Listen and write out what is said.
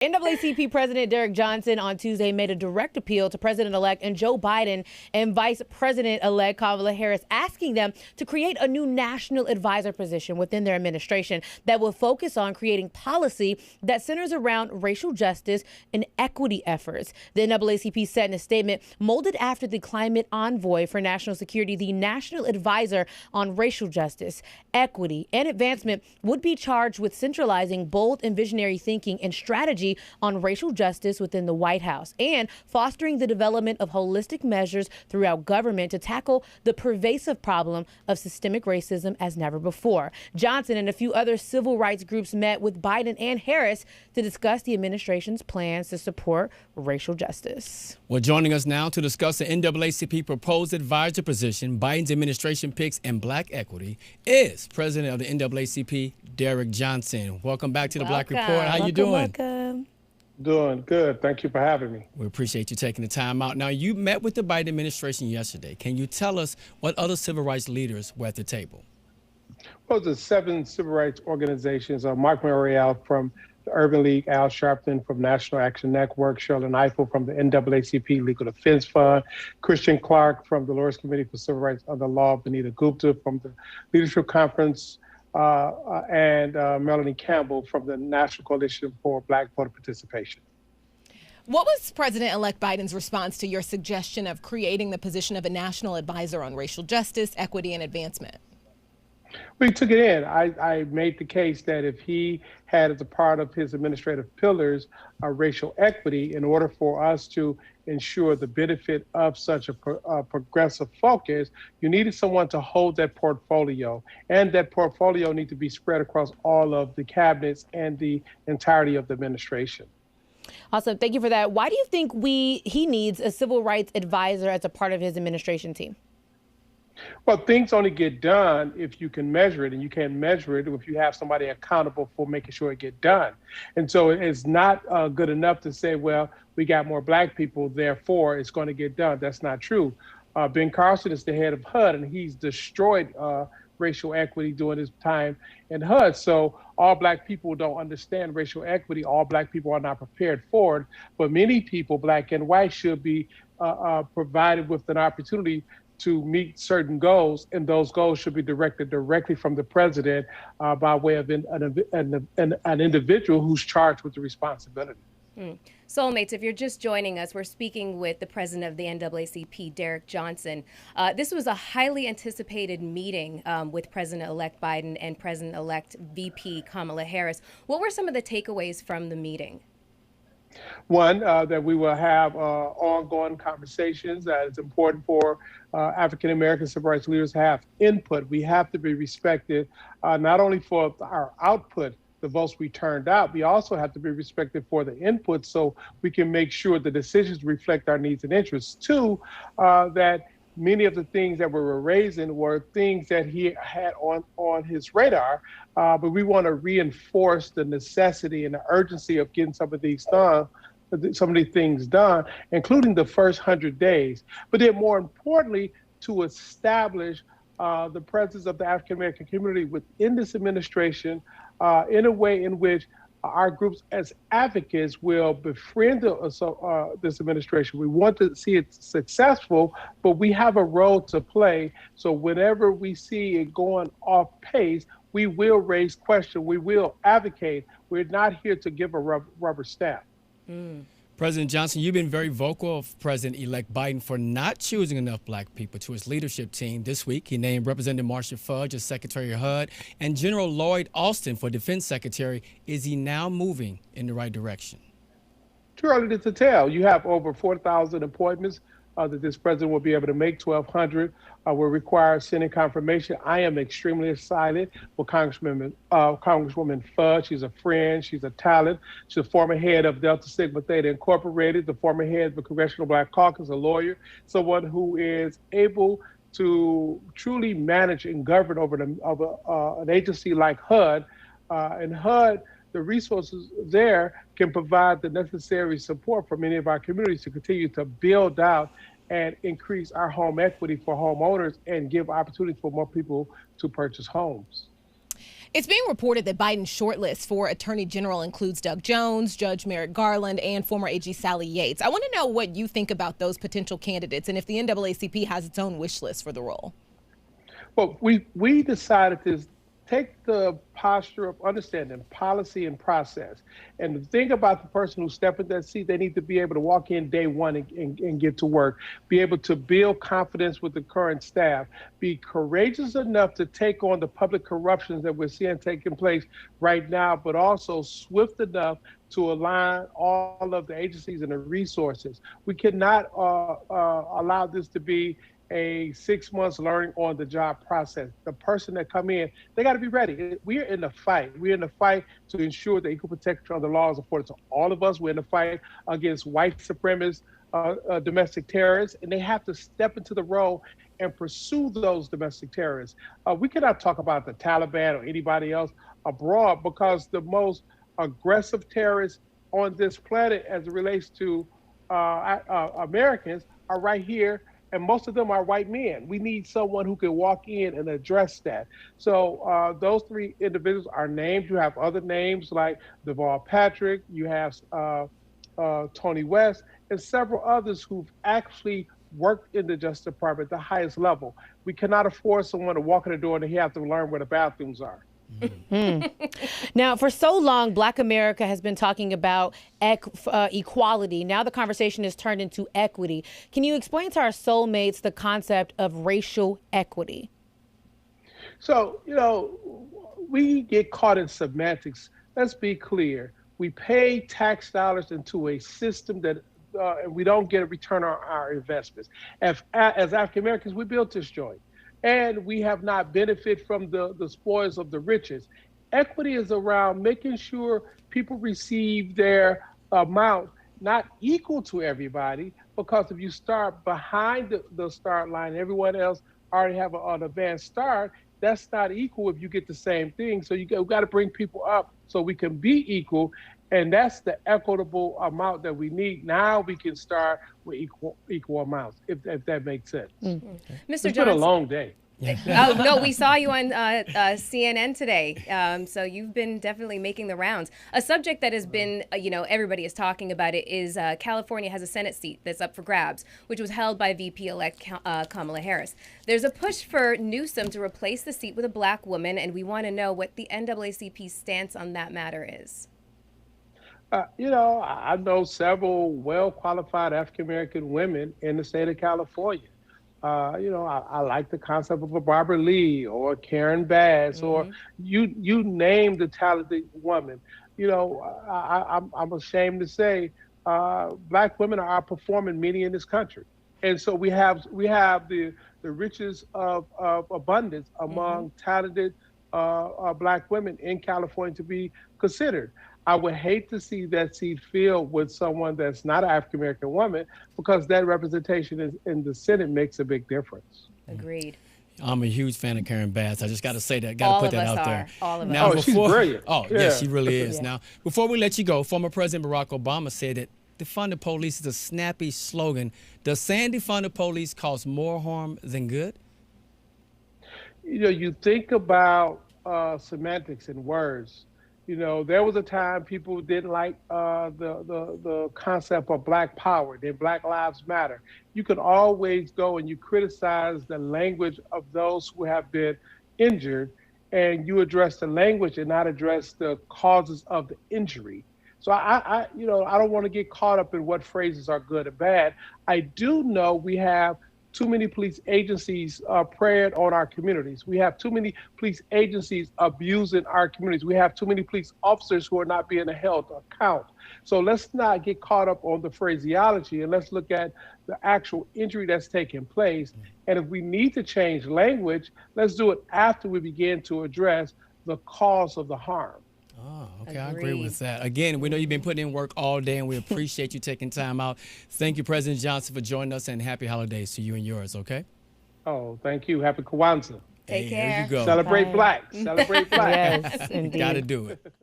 NAACP President Derrick Johnson on Tuesday made a direct appeal to President-elect and Joe Biden and Vice President-elect Kamala Harris, asking them to create a new national advisor position within their administration that will focus on creating policy that centers around racial justice and equity efforts. The NAACP said in a statement, molded after the climate envoy for national security, the national advisor on racial justice, equity, and advancement would be charged with centralizing bold and visionary thinking and strategy on racial justice within the White House and fostering the development of holistic measures throughout government to tackle the pervasive problem of systemic racism as never before. Johnson and a few other civil rights groups met with Biden and Harris to discuss the administration's plans to support racial justice. Well, joining us now to discuss the NAACP proposed advisor position, Biden's administration picks, and black equity is President of the NAACP, Derrick Johnson. Welcome back to the Black Report. How you doing? Welcome. Doing good. Thank you for having me. We appreciate you taking the time out. Now, you met with the Biden administration yesterday. Can you tell us what other civil rights leaders were at the table? Well, the 7 civil rights organizations, Mark Morial from the Urban League, Al Sharpton from National Action Network, Shirley Eiffel from the NAACP Legal Defense Fund, Christian Clark from the Lawyers Committee for Civil Rights Under Law, Benita Gupta from the Leadership Conference, and Melanie Campbell from the National Coalition for Black Voter Participation. What was President-elect Biden's response to your suggestion of creating the position of a national advisor on racial justice, equity, and advancement? We took it in. I made the case that if he had as a part of his administrative pillars racial equity, in order for us to ensure the benefit of such a progressive focus, you needed someone to hold that portfolio. And that portfolio needs to be spread across all of the cabinets and the entirety of the administration. Awesome. Thank you for that. Why do you think he needs a civil rights advisor as a part of his administration team? Well, things only get done if you can measure it, and you can't measure it if you have somebody accountable for making sure it get done. And so it's not good enough to say, well, we got more black people, therefore it's going to get done. That's not true. Ben Carson is the head of HUD, and he's destroyed racial equity during his time in HUD. So all black people don't understand racial equity. All black people are not prepared for it. But many people, black and white, should be provided with an opportunity to meet certain goals, and those goals should be directed directly from the president by way of an individual who's charged with the responsibility. Soulmates, if you're just joining us, we're speaking with the president of the NAACP, Derrick Johnson. This was a highly anticipated meeting with President-elect Biden and President-elect VP Kamala Harris. What were some of the takeaways from the meeting? One, that we will have ongoing conversations. That it's important for African-American civil rights leaders to have input. We have to be respected not only for our output, the votes we turned out, we also have to be respected for the input so we can make sure the decisions reflect our needs and interests. Two, that many of the things that we were raising were things that he had on his radar, but we want to reinforce the necessity and the urgency of getting some of these things done, including the first 100 days. But then more importantly, to establish the presence of the African-American community within this administration in a way in which our groups as advocates will befriend this administration. We want to see it successful, but we have a role to play. So whenever we see it going off pace, we will raise questions. We will advocate. We're not here to give a rubber stamp. President Johnson, you've been very vocal of President-elect Biden for not choosing enough black people to his leadership team. This week, he named Representative Marcia Fudge as Secretary of HUD and General Lloyd Austin for Defense Secretary. Is he now moving in the right direction? Too early to tell. You have over 4,000 appointments that this president will be able to make. 1,200 will require Senate confirmation. I am extremely excited for Congresswoman Fudge. She's a friend. She's a talent. She's a former head of Delta Sigma Theta Incorporated, the former head of the Congressional Black Caucus, a lawyer, someone who is able to truly manage and govern over an agency like HUD. And HUD, the resources there can provide the necessary support for many of our communities to continue to build out and increase our home equity for homeowners and give opportunities for more people to purchase homes. It's being reported that Biden's shortlist for Attorney General includes Doug Jones, Judge Merrick Garland, and former AG Sally Yates. I want to know what you think about those potential candidates and if the NAACP has its own wish list for the role. Well, we decided to take the posture of understanding policy and process. And the thing about the person who stepped in that seat, they need to be able to walk in day one and get to work, be able to build confidence with the current staff, be courageous enough to take on the public corruptions that we're seeing taking place right now, but also swift enough to align all of the agencies and the resources. We cannot allow this to be a 6 months learning on the job process. The person that come in, they got to be ready. We're in the fight. We're in the fight to ensure that equal protection of the law is afforded to all of us. We're in the fight against white supremacists, domestic terrorists, and they have to step into the role and pursue those domestic terrorists. We cannot talk about the Taliban or anybody else abroad because the most aggressive terrorists on this planet as it relates to Americans are right here, and most of them are white men. We need someone who can walk in and address that. So those three individuals are named. You have other names like Deval Patrick, you have Tony West, and several others who've actually worked in the Justice Department at the highest level. We cannot afford someone to walk in the door and they have to learn where the bathrooms are. Now, for so long, Black America has been talking about equality. Now the conversation has turned into equity. Can you explain to our soulmates the concept of racial equity? So, we get caught in semantics. Let's be clear. We pay tax dollars into a system that we don't get a return on our investments. As African Americans, we built this joint, and we have not benefited from the spoils of the riches. Equity is around making sure people receive their amount, not equal to everybody, because if you start behind the start line, everyone else already have an advanced start, that's not equal if you get the same thing. So you got to bring people up so we can be equal. And that's the equitable amount that we need. Now we can start with equal amounts, if that makes sense. Mm-hmm. Mr. It's Johnson. been a long day. Oh, no, we saw you on CNN today. So you've been definitely making the rounds. A subject that has been, everybody is talking about it is California has a Senate seat that's up for grabs, which was held by VP-elect Kamala Harris. There's a push for Newsom to replace the seat with a Black woman, and we want to know what the NAACP's stance on that matter is. I know several well-qualified African-American women in the state of California. I like the concept of a Barbara Lee or Karen Bass, or you name the talented woman. I'm ashamed to say Black women are outperforming many in this country. And so we have the riches of abundance among talented Black women in California to be considered. I would hate to see that seat filled with someone that's not an African-American woman, because that representation in the Senate makes a big difference. Agreed. I'm a huge fan of Karen Bass. I just got to say that. Got to put that out there. All of us. Now, she's brilliant. Oh, yeah, she really is. Now, before we let you go, former President Barack Obama said that defund the police is a snappy slogan. Does saying defund the police cause more harm than good? You think about semantics and words. There was a time people didn't like the concept of Black power, then Black Lives Matter. You can always go and you criticize the language of those who have been injured, and you address the language and not address the causes of the injury. So I don't want to get caught up in what phrases are good or bad. I do know we have too many police agencies preying on our communities. We have too many police agencies abusing our communities. We have too many police officers who are not being held to account. So let's not get caught up on the phraseology, and let's look at the actual injury that's taking place. And if we need to change language, let's do it after we begin to address the cause of the harm. Oh, okay. I agree with that. Again, we know you've been putting in work all day, and we appreciate you taking time out. Thank you, President Johnson, for joining us, and happy holidays to you and yours, okay? Oh, thank you. Happy Kwanzaa. Take care. There you go. Celebrate Black. Celebrate Black. Yes, indeed. Got to do it.